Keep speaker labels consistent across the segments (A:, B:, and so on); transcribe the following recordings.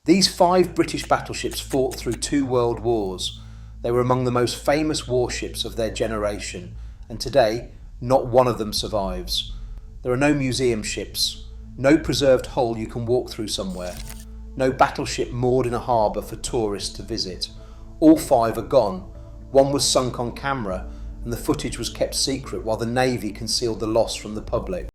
A: These 5 British battleships fought through 2 world wars. They were among the most famous warships of their generation, and today, not one of them survives. There are no museum ships, no preserved hull you can walk through somewhere, no battleship moored in a harbour for tourists to visit. All 5 are gone. One was sunk on camera, and the footage was kept secret while the Navy concealed the loss from the public.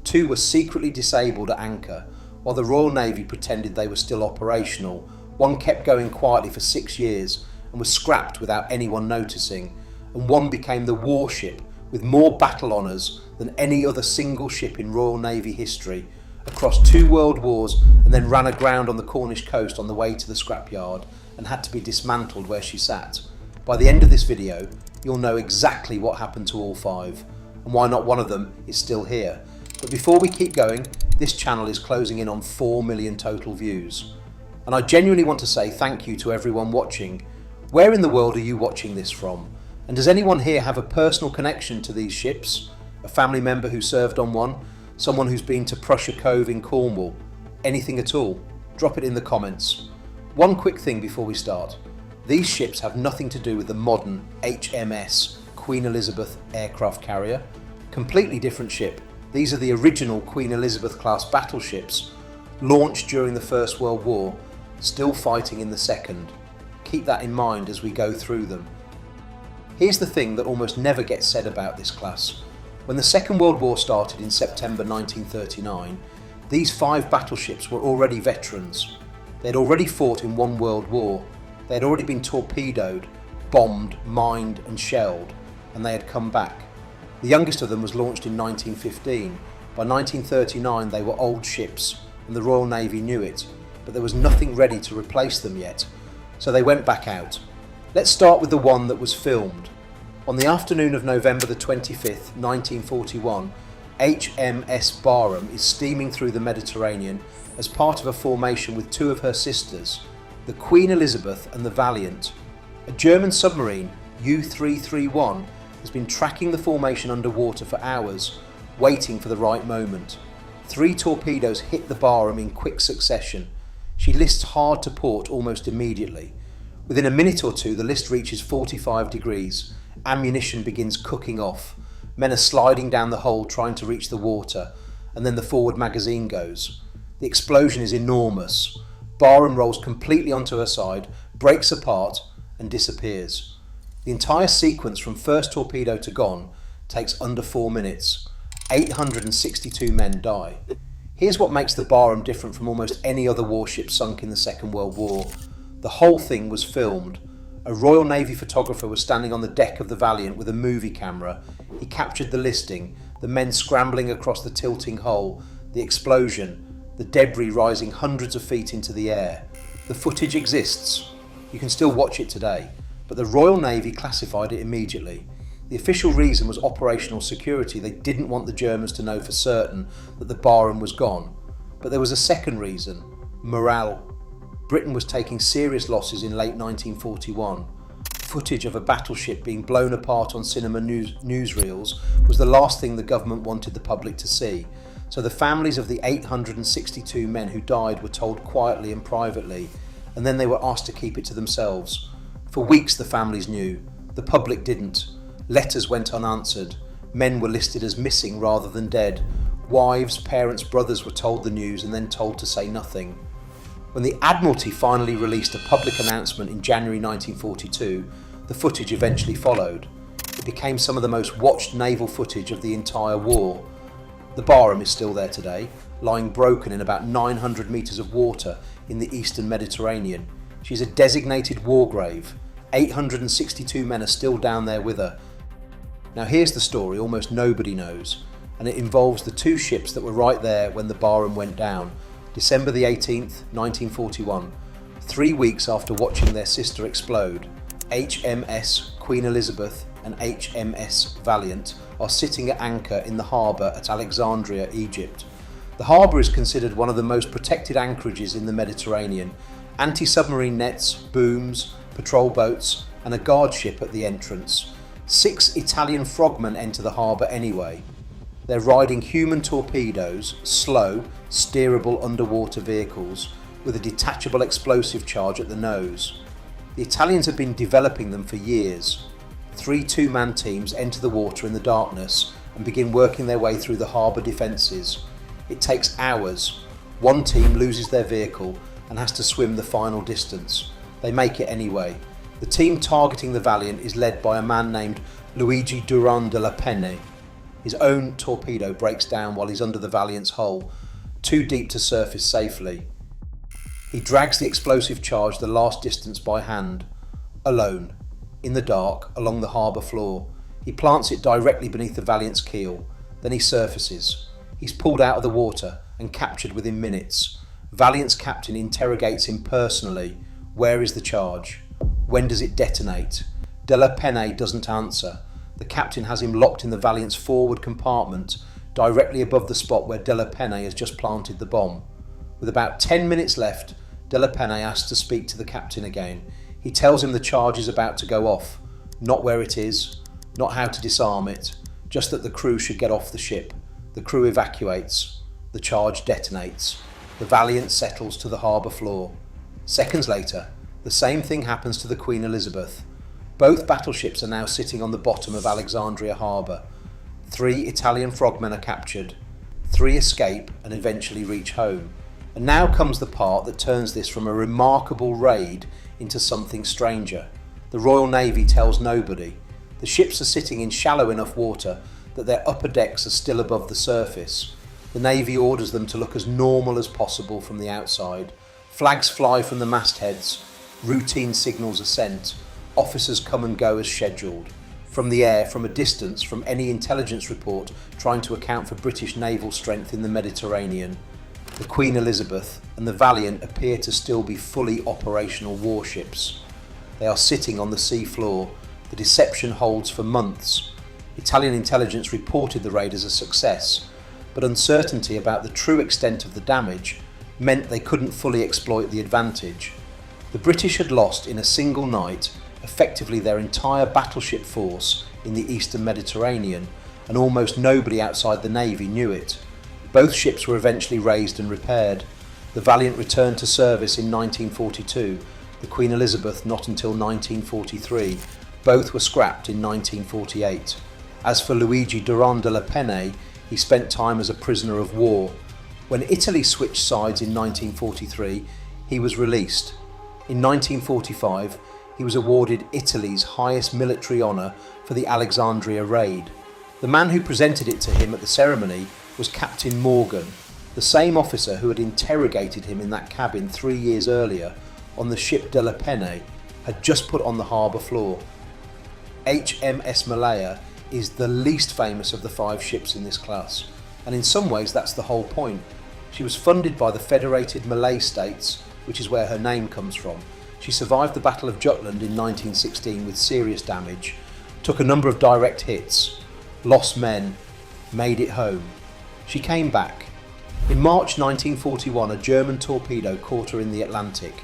A: 2 were secretly disabled at anchor, while the Royal Navy pretended they were still operational. One kept going quietly for 6 years and was scrapped without anyone noticing, and one became the warship with more battle honours than any other single ship in Royal Navy history, across 2 world wars, and then ran aground on the Cornish coast on the way to the scrapyard and had to be dismantled where she sat. By the end of this video, you'll know exactly what happened to all 5 and why not one of them is still here. But before we keep going, this channel is closing in on 4 million total views. And I genuinely want to say thank you to everyone watching. Where in the world are you watching this from? And does anyone here have a personal connection to these ships? A family member who served on one? Someone who's been to Prussia Cove in Cornwall? Anything at all? Drop it in the comments. One quick thing before we start. These ships have nothing to do with the modern HMS Queen Elizabeth aircraft carrier. Completely different ship. These are the original Queen Elizabeth class battleships, launched during the First World War, still fighting in the Second. Keep that in mind as we go through them. Here's the thing that almost never gets said about this class. When the Second World War started in September 1939, these 5 battleships were already veterans. They'd already fought in 1 World War. They had already been torpedoed, bombed, mined and shelled, and they had come back. The youngest of them was launched in 1915. By 1939 they were old ships, and the Royal Navy knew it, but there was nothing ready to replace them yet, so they went back out. Let's start with the one that was filmed. On the afternoon of November the 25th, 1941, HMS Barham is steaming through the Mediterranean as part of a formation with 2 of her sisters, the Queen Elizabeth and the Valiant. A German submarine, U-331, has been tracking the formation underwater for hours, waiting for the right moment. 3 torpedoes hit the Barham in quick succession. She lists hard to port almost immediately. Within a minute or two, the list reaches 45 degrees. Ammunition begins cooking off. Men are sliding down the hold trying to reach the water, and then the forward magazine goes. The explosion is enormous. Barham rolls completely onto her side, breaks apart, and disappears. The entire sequence from first torpedo to gone takes under 4 minutes. 862 men die. Here's what makes the Barham different from almost any other warship sunk in the Second World War. The whole thing was filmed. A Royal Navy photographer was standing on the deck of the Valiant with a movie camera. He captured the listing, the men scrambling across the tilting hull, the explosion, the debris rising hundreds of feet into the air. The footage exists. You can still watch it today. But the Royal Navy classified it immediately. The official reason was operational security. They didn't want the Germans to know for certain that the Barham was gone. But there was a second reason: morale. Britain was taking serious losses in late 1941. Footage of a battleship being blown apart on cinema newsreels was the last thing the government wanted the public to see. So the families of the 862 men who died were told quietly and privately, and then they were asked to keep it to themselves. For weeks the families knew, the public didn't. Letters went unanswered. Men were listed as missing rather than dead. Wives, parents, brothers were told the news and then told to say nothing. When the Admiralty finally released a public announcement in January 1942, the footage eventually followed. It became some of the most watched naval footage of the entire war. The Barham is still there today, lying broken in about 900 metres of water in the eastern Mediterranean. She's a designated war grave. 862 men are still down there with her. Now here's the story almost nobody knows, and it involves the 2 ships that were right there when the Barham went down, December the 18th, 1941, 3 weeks after watching their sister explode. HMS Queen Elizabeth and HMS Valiant are sitting at anchor in the harbour at Alexandria, Egypt. The harbour is considered one of the most protected anchorages in the Mediterranean. Anti-submarine nets, booms, patrol boats and a guard ship at the entrance. 6 Italian frogmen enter the harbour anyway. They're riding human torpedoes, slow, steerable underwater vehicles, with a detachable explosive charge at the nose. The Italians had been developing them for years. 3 two-man teams enter the water in the darkness and begin working their way through the harbour defences. It takes hours. One team loses their vehicle and has to swim the final distance. They make it anyway. The team targeting the Valiant is led by a man named Luigi Durand de la Penne. His own torpedo breaks down while he's under the Valiant's hull, too deep to surface safely. He drags the explosive charge the last distance by hand, alone, in the dark, along the harbour floor. He plants it directly beneath the Valiant's keel. Then he surfaces. He's pulled out of the water and captured within minutes. Valiant's captain interrogates him personally. Where is the charge? When does it detonate? De la Penne doesn't answer. The captain has him locked in the Valiant's forward compartment, directly above the spot where De la Penne has just planted the bomb. With about 10 minutes left, De la Penne asks to speak to the captain again. He tells him the charge is about to go off, not where it is, not how to disarm it, just that the crew should get off the ship. The crew evacuates. The charge detonates. The Valiant settles to the harbour floor. Seconds later, the same thing happens to the Queen Elizabeth. Both battleships are now sitting on the bottom of Alexandria harbour. 3 Italian frogmen are captured. 3 escape and eventually reach home. And now comes the part that turns this from a remarkable raid into something stranger. The Royal Navy tells nobody. The ships are sitting in shallow enough water that their upper decks are still above the surface. The Navy orders them to look as normal as possible from the outside. Flags fly from the mastheads. Routine signals are sent. Officers come and go as scheduled. From the air, from a distance, from any intelligence report trying to account for British naval strength in the Mediterranean, the Queen Elizabeth and the Valiant appear to still be fully operational warships. They are sitting on the sea floor. The deception holds for months. Italian intelligence reported the raid as a success, but uncertainty about the true extent of the damage meant they couldn't fully exploit the advantage. The British had lost in a single night effectively their entire battleship force in the eastern Mediterranean, and almost nobody outside the Navy knew it. Both ships were eventually raised and repaired. The Valiant returned to service in 1942, the Queen Elizabeth not until 1943. Both were scrapped in 1948. As for Luigi Durand de la Penne, he spent time as a prisoner of war. When Italy switched sides in 1943, he was released. In 1945, he was awarded Italy's highest military honour for the Alexandria raid. The man who presented it to him at the ceremony was Captain Morgan, the same officer who had interrogated him in that cabin 3 years earlier on the ship De la Penne, had just put on the harbour floor. HMS Malaya is the least famous of the 5 ships in this class, and in some ways that's the whole point. She was funded by the Federated Malay States, which is where her name comes from. She survived the Battle of Jutland in 1916 with serious damage, took a number of direct hits, lost men, made it home. She came back. In March 1941, a German torpedo caught her in the Atlantic.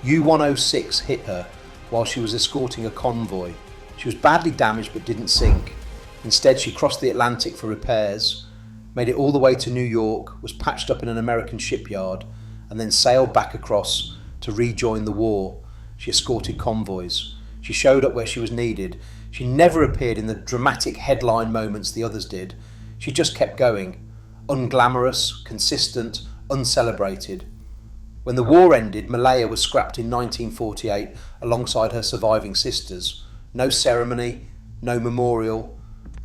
A: U-106 hit her while she was escorting a convoy. She was badly damaged but didn't sink. Instead, she crossed the Atlantic for repairs, made it all the way to New York, was patched up in an American shipyard, and then sailed back across to rejoin the war. She escorted convoys. She showed up where she was needed. She never appeared in the dramatic headline moments the others did. She just kept going. Unglamorous, consistent, uncelebrated. When the war ended, Malaya was scrapped in 1948 alongside her surviving sisters. No ceremony, no memorial.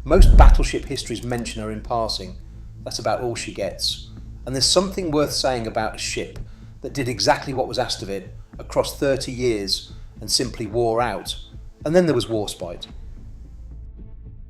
A: Most battleship histories mention her in passing. That's about all she gets. And there's something worth saying about a ship that did exactly what was asked of it across 30 years and simply wore out. And then there was Warspite.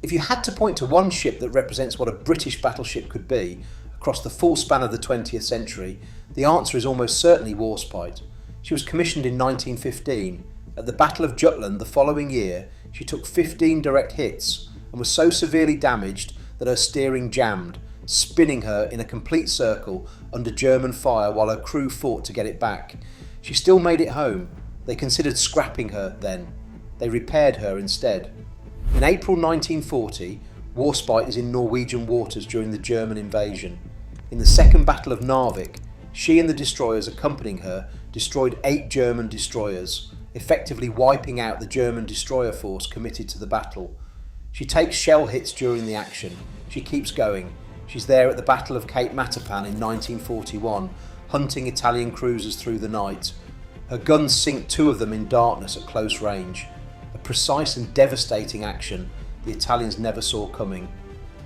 A: If you had to point to one ship that represents what a British battleship could be across the full span of the 20th century, the answer is almost certainly Warspite. She was commissioned in 1915. At the Battle of Jutland the following year, she took 15 direct hits and was so severely damaged that her steering jammed, spinning her in a complete circle under German fire while her crew fought to get it back. She still made it home. They considered scrapping her then. They repaired her instead. In April 1940, Warspite is in Norwegian waters during the German invasion. In the Second Battle of Narvik, She and the destroyers accompanying her destroyed 8 German destroyers, effectively wiping out the German destroyer force committed to the battle. She takes shell hits during the action. She keeps going. She's there at the Battle of Cape Matapan in 1941, hunting Italian cruisers through the night. Her guns sink 2 of them in darkness at close range. A precise and devastating action the Italians never saw coming.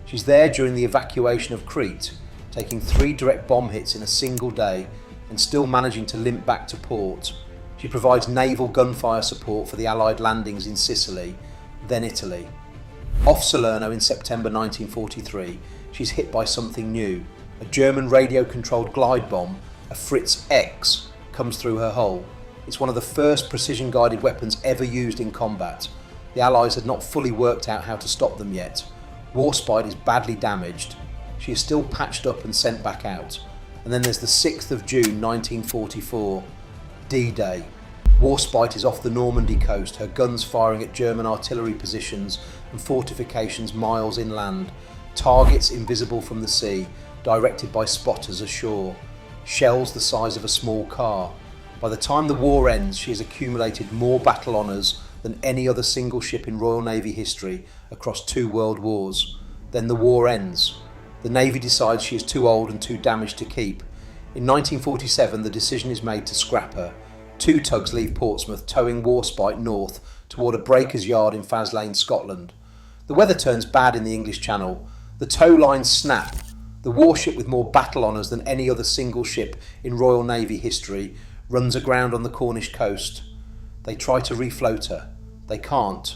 A: She's there during the evacuation of Crete, taking 3 direct bomb hits in a single day and still managing to limp back to port. She provides naval gunfire support for the Allied landings in Sicily, then Italy. Off Salerno in September 1943, she's hit by something new. A German radio-controlled glide bomb, a Fritz X, comes through her hull. It's one of the first precision-guided weapons ever used in combat. The Allies had not fully worked out how to stop them yet. Warspite is badly damaged. She is still patched up and sent back out. And then there's the 6th of June 1944, D-Day. Warspite is off the Normandy coast, her guns firing at German artillery positions and fortifications miles inland. Targets invisible from the sea, directed by spotters ashore. Shells the size of a small car. By the time the war ends, she has accumulated more battle honours than any other single ship in Royal Navy history across 2 world wars. Then the war ends. The Navy decides she is too old and too damaged to keep. In 1947, the decision is made to scrap her. 2 tugs leave Portsmouth, towing Warspite north toward a breaker's yard in Faslane, Scotland. The weather turns bad in the English Channel. The tow lines snap. The warship with more battle honours than any other single ship in Royal Navy history runs aground on the Cornish coast. They try to refloat her. They can't.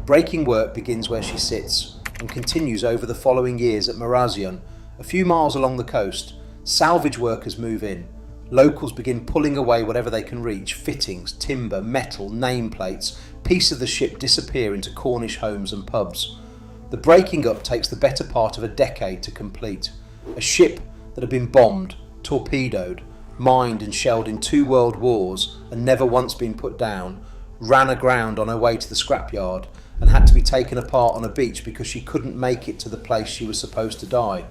A: Breaking work begins where she sits and continues over the following years at Marazion, a few miles along the coast. Salvage workers move in. Locals begin pulling away whatever they can reach: fittings, timber, metal, nameplates. Pieces of the ship disappear into Cornish homes and pubs. The breaking up takes the better part of a decade to complete. A ship that had been bombed, torpedoed, mined and shelled in 2 world wars and never once been put down, ran aground on her way to the scrapyard and had to be taken apart on a beach because she couldn't make it to the place she was supposed to die.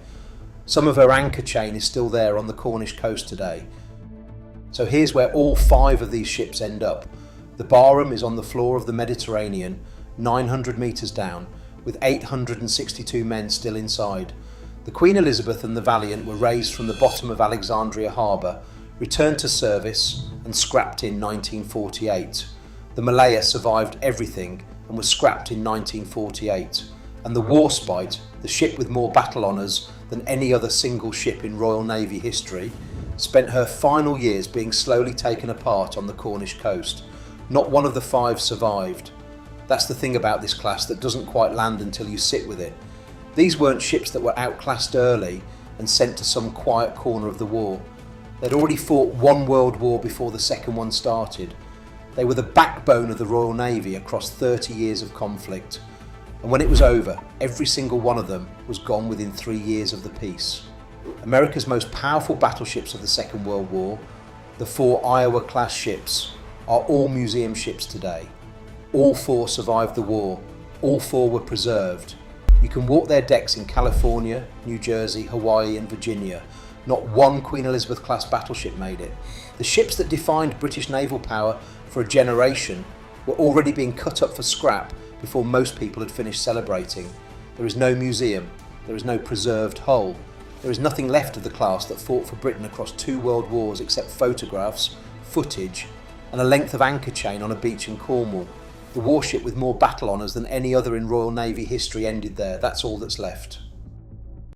A: Some of her anchor chain is still there on the Cornish coast today. So here's where all 5 of these ships end up. The Barham is on the floor of the Mediterranean, 900 metres down, with 862 men still inside. The Queen Elizabeth and the Valiant were raised from the bottom of Alexandria harbour, returned to service and scrapped in 1948. The Malaya survived everything and was scrapped in 1948. And the Warspite, the ship with more battle honours than any other single ship in Royal Navy history, spent her final years being slowly taken apart on the Cornish coast. Not one of the 5 survived. That's the thing about this class that doesn't quite land until you sit with it. These weren't ships that were outclassed early and sent to some quiet corner of the war. They'd already fought 1 world war before the second one started. They were the backbone of the Royal Navy across 30 years of conflict. And when it was over, every single one of them was gone within 3 years of the peace. America's most powerful battleships of the Second World War, the 4 Iowa-class ships, are all museum ships today. All 4 survived the war. All 4 were preserved. You can walk their decks in California, New Jersey, Hawaii and Virginia. Not one Queen Elizabeth-class battleship made it. The ships that defined British naval power for a generation were already being cut up for scrap before most people had finished celebrating. There is no museum. There is no preserved hull. There is nothing left of the class that fought for Britain across 2 world wars except photographs, footage, and a length of anchor chain on a beach in Cornwall. The warship with more battle honours than any other in Royal Navy history ended there. That's all that's left.